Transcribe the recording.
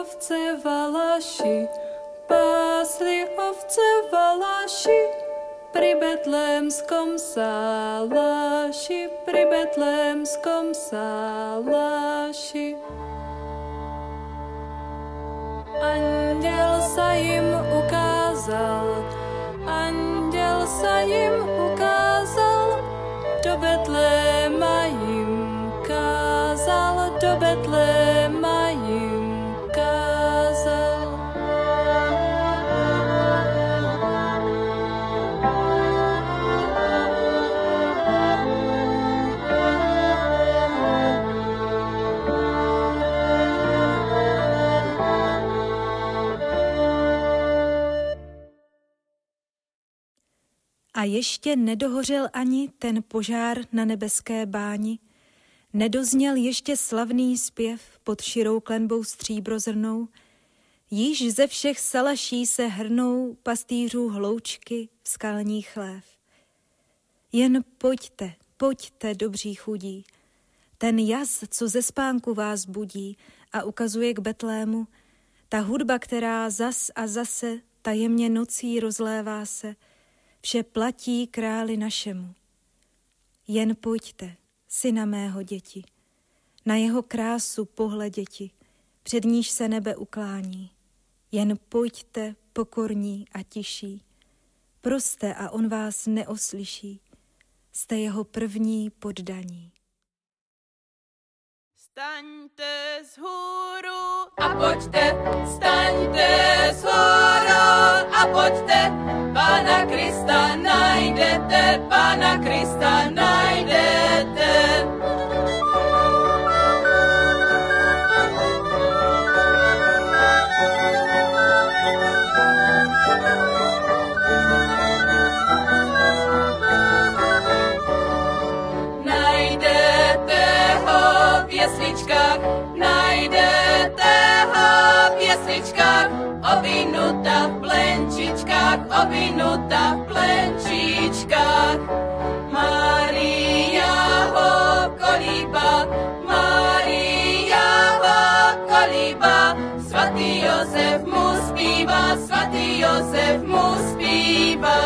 ovce valaši, pásli ovce valaši, pri betlémskom sálaši, pri betlémskom sálaši. Anděl sa jim ukázal, anděl sa jim ukázal, do Betléma jim kázal, do Betléma jim kázal. A ještě nedohořel ani ten požár na nebeské báni, nedozněl ještě slavný zpěv pod širou klenbou stříbrozrnou, již ze všech salaší se hrnou pastýřů hloučky v skalní chlév. Jen pojďte, pojďte, dobří chudí, ten jas, co ze spánku vás budí a ukazuje k Betlému, ta hudba, která zas a zase tajemně nocí rozlévá se, vše platí králi našemu. Jen pojďte, syna mého děti, na jeho krásu pohleděti, před níž se nebe uklání. Jen pojďte, pokorní a tiší, proste a on vás neoslyší, jste jeho první poddaní. Staňte vzhůru a pojďte, staňte vzhůru a pojďte, Pána Krista najdete, Pána Krista najdete. Ovinuta v plenčičkách, ovinuta v plenčičkách. Mária ho kolíba, Mária ho kolíba. Svatý Josef mu zpívá, svatý Josef mu zpívá.